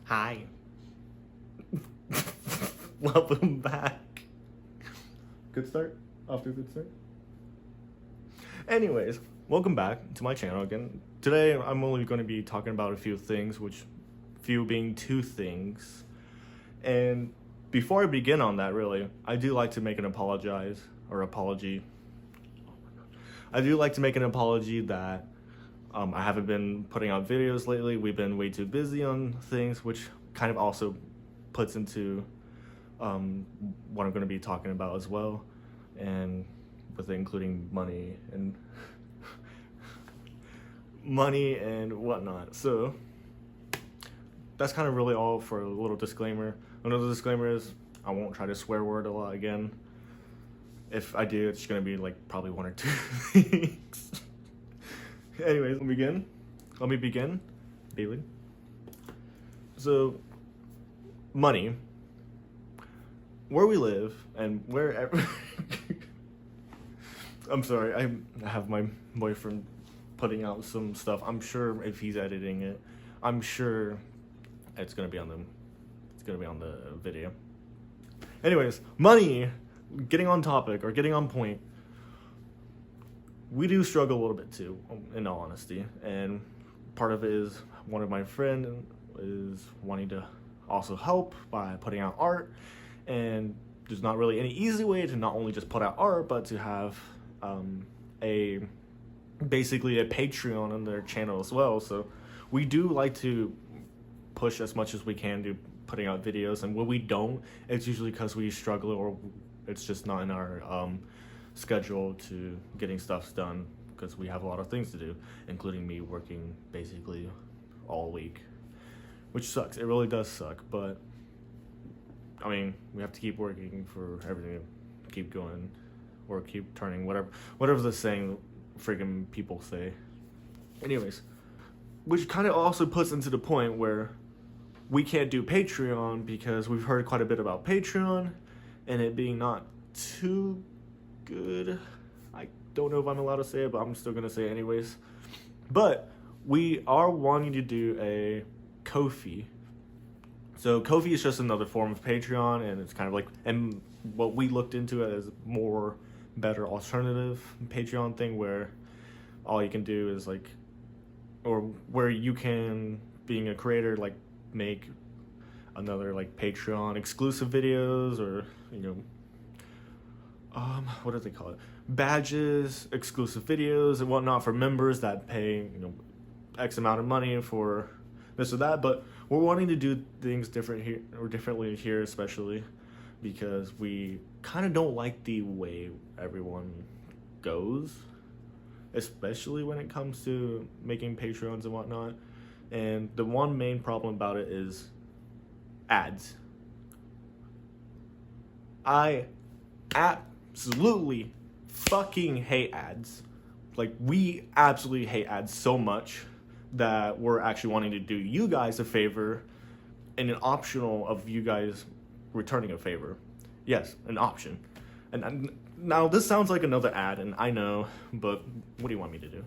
Hi. Welcome back. Good start? Off to a good start? Anyways, welcome back to my channel again. Today I'm only going to be talking about a few things, which few being two things. And before I begin on that, really, I do like to make an apology. I do like to make an apology that I haven't been putting out videos lately. We've been way too busy on things, which kind of also puts into what I'm going to be talking about as well, and with it including money and money and whatnot. So that's kind of really all for a little disclaimer. Another disclaimer is I won't try to swear word a lot again. If I do, it's going to be like probably one or two things. Anyways, let me begin, Bailey. So, money, where we live, and wherever. I'm sorry, I have my boyfriend putting out some stuff. I'm sure if he's editing it, I'm sure it's gonna be on the video. Anyways, money, getting on topic or getting on point. We do struggle a little bit too, in all honesty, and part of it is one of my friends is wanting to also help by putting out art, and there's not really any easy way to not only just put out art, but to have basically a Patreon on their channel as well. So we do like to push as much as we can to putting out videos, and when we don't, it's usually because we struggle or it's just not in our schedule to getting stuff done, because we have a lot of things to do, including me working basically all week, which sucks. It really does suck, but I mean, we have to keep working for everything to keep going or keep turning, whatever the saying friggin' people say. Anyways, which kind of also puts into the point where we can't do Patreon because we've heard quite a bit about Patreon and it being not too good. I don't know if I'm allowed to say it, but I'm still gonna say it anyways. But we are wanting to do a Ko-fi. So Ko-fi is just another form of Patreon, and it's kind of like, and what we looked into it as more better alternative Patreon thing where all you can do is like, or where you can, being a creator, like make another like Patreon exclusive videos, or what do they call it, badges, exclusive videos and whatnot for members that pay X amount of money for this or that. But we're wanting to do things differently here, especially because we kind of don't like the way everyone goes, especially when it comes to making Patreons and whatnot. And the one main problem about it is ads. I absolutely fucking hate ads. Like, we absolutely hate ads so much that we're actually wanting to do you guys a favor, and an optional of you guys returning a favor. Yes, an option. And now this sounds like another ad, and I know, but what do you want me to do?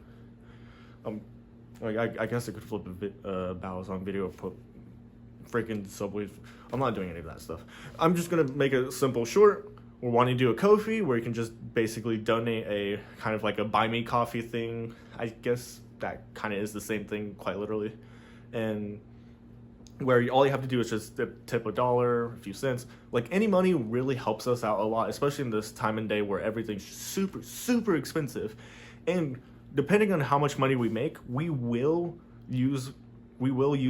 I guess I could flip a Battles on video, put freaking Subway. I'm not doing any of that stuff. I'm just gonna make a simple short. We're wanting to do a Ko-fi where you can just basically donate a kind of like a buy me coffee thing. I guess that kind of is the same thing, quite literally. And where all you have to do is just tip $1, a few cents. Like, any money really helps us out a lot, especially in this time and day where everything's super, super expensive. And depending on how much money we make, we will use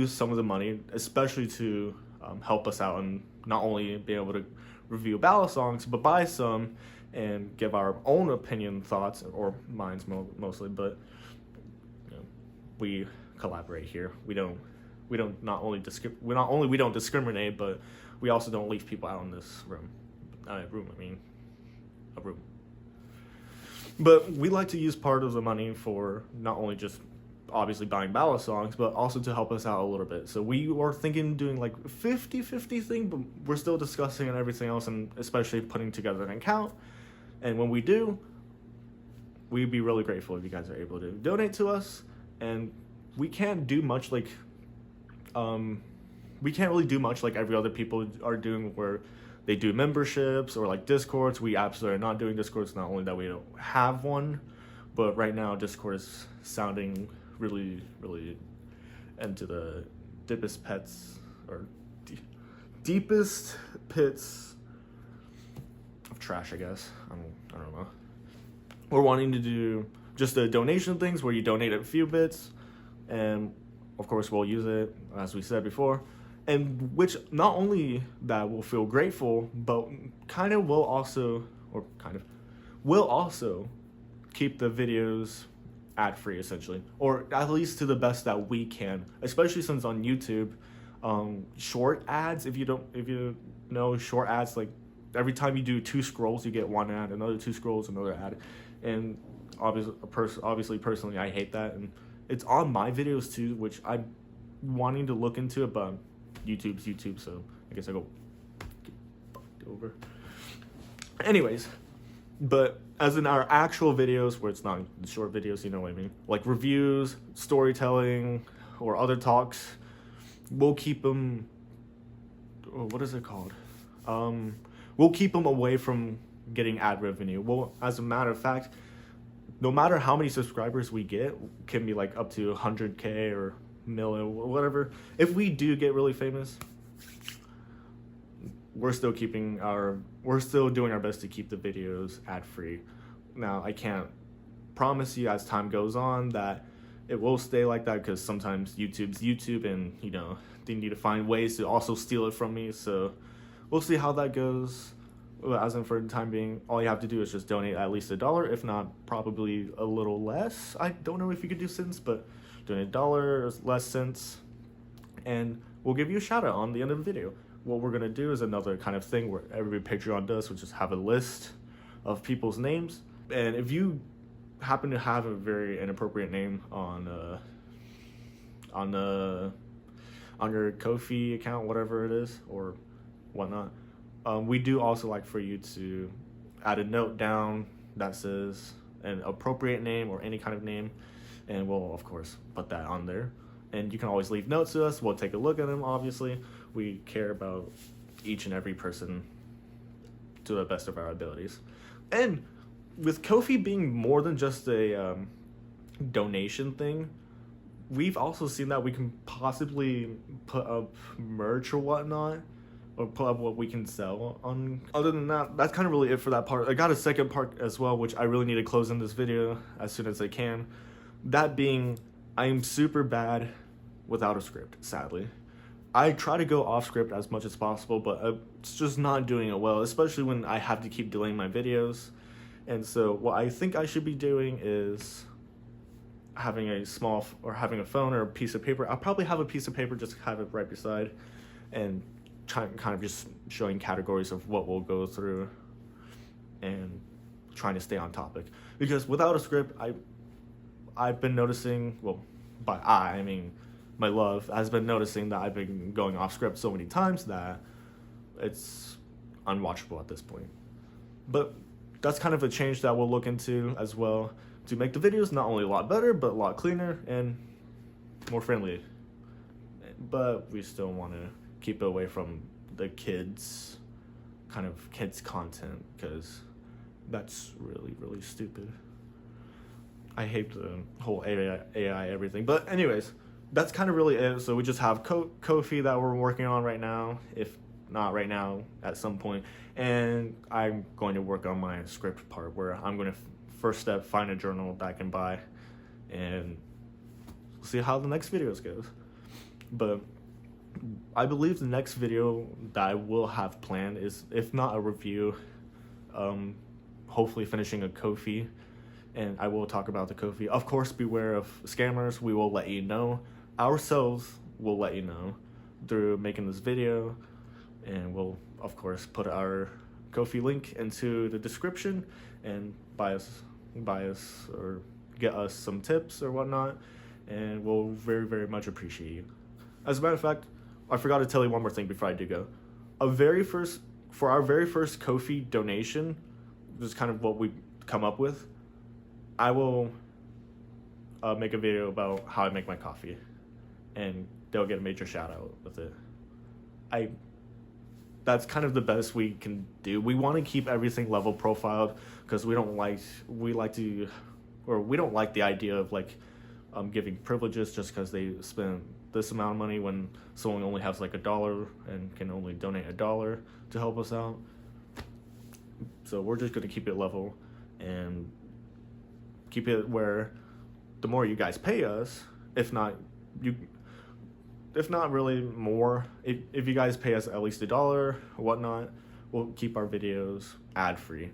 some of the money, especially to help us out and not only be able to review ballad songs, but buy some and give our own opinion, thoughts, or mine's mostly. But we collaborate here. We don't discriminate, but we also don't leave people out in this room. A room. But we like to use part of the money for not only just obviously buying ballad songs, but also to help us out a little bit. So we were thinking doing like 50-50 thing, but we're still discussing and everything else, and especially putting together an account. And when we do, we'd be really grateful if you guys are able to donate to us. And we can't do much like we can't really do much like every other people are doing, where they do memberships or like Discords. We absolutely are not doing Discords. Not only that we don't have one, but right now Discord is sounding really, really into the deepest pits of trash, I guess. I don't know. We're wanting to do just the donation things where you donate a few bits, and of course we'll use it as we said before, and which not only that will feel grateful, but will also keep the videos ad free essentially, or at least to the best that we can, especially since on YouTube, short ads, if you know short ads, like every time you do 2 scrolls you get 1 ad, another 2 scrolls another ad, and obviously personally I hate that, and it's on my videos too, which I'm wanting to look into it, but YouTube's YouTube, so I guess I go over. Anyways, but as in our actual videos, where it's not short videos, you know what I mean, like reviews, storytelling, or other talks, we'll keep them, what is it called? We'll keep them away from getting ad revenue. Well, as a matter of fact, no matter how many subscribers we get, can be like up to 100K or million, whatever. If we do get really famous, we're still doing our best to keep the videos ad free. Now, I can't promise you as time goes on that it will stay like that, because sometimes YouTube's YouTube, and you know, they need to find ways to also steal it from me. So we'll see how that goes. As in, for the time being, all you have to do is just donate at least $1, if not probably a little less. I don't know if you could do cents, but donate $1 or less cents, and we'll give you a shout out on the end of the video. What we're gonna do is another kind of thing where every Patreon does, which is have a list of people's names, and if you happen to have a very inappropriate name on your Ko-fi account, whatever it is, or whatnot, we do also like for you to add a note down that says an appropriate name or any kind of name, and we'll of course put that on there. And you can always leave notes to us. We'll take a look at them. Obviously, we care about each and every person to the best of our abilities. And with Ko-fi being more than just a donation thing, we've also seen that we can possibly put up merch or whatnot, or put up what we can sell on. Other than that, that's kind of really it for that part. I got a second part as well, which I really need to close in this video as soon as I can. That being, I'm super bad without a script, sadly. I try to go off script as much as possible, but it's just not doing it well, especially when I have to keep delaying my videos. And so what I think I should be doing is having a phone or a piece of paper. I'll probably have a piece of paper, just have it right beside, and kind of just showing categories of what we'll go through and trying to stay on topic. Because without a script, I've been noticing, well, by I mean my love has been noticing that I've been going off script so many times that it's unwatchable at this point. But that's kind of a change that we'll look into as well, to make the videos not only a lot better, but a lot cleaner and more friendly. But we still want to keep it away from the kids content, because that's really, really stupid. I hate the whole AI everything. But anyways, that's kind of really it. So we just have Ko-fi that we're working on right now, if not right now, at some point. And I'm going to work on my script part, where I'm going to first step find a journal that I can buy, and see how the next videos goes. But I believe the next video that I will have planned is, if not a review, hopefully finishing a Ko-fi, and I will talk about the Ko-fi. Of course, beware of scammers. We will let you know. Ourselves will let you know through making this video, and we'll of course put our Ko-fi link into the description, and buy us or get us some tips or whatnot, and we'll very, very much appreciate you. As a matter of fact, I forgot to tell you one more thing before I do go. For our very first Ko-fi donation, this is kind of what we come up with, I will make a video about how I make my coffee, and they'll get a major shout out with it. I that's kind of the best we can do. We want to keep everything level profiled because we don't like the idea of like giving privileges just because they spend this amount of money when someone only has like $1 and can only donate $1 to help us out. So we're just gonna keep it level and keep it where the more you guys pay us, if not really more, if you guys pay us at least $1 or whatnot, we'll keep our videos ad free.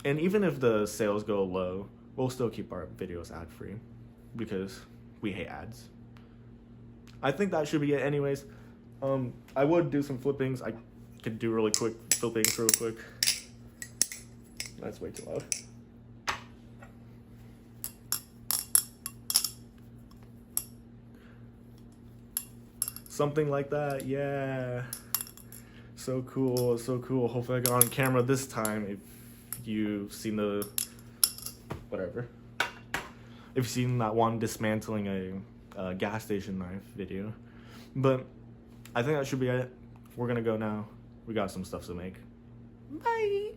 And even if the sales go low, we'll still keep our videos ad free because we hate ads. I think that should be it anyways. I would do some flippings. I could do really quick flippings real quick. That's way too loud. Something like that, yeah. So cool, so cool. Hopefully I got on camera this time. If you've seen whatever. If you've seen that one dismantling a gas station knife video. But I think that should be it. We're gonna go now. We got some stuff to make. Bye!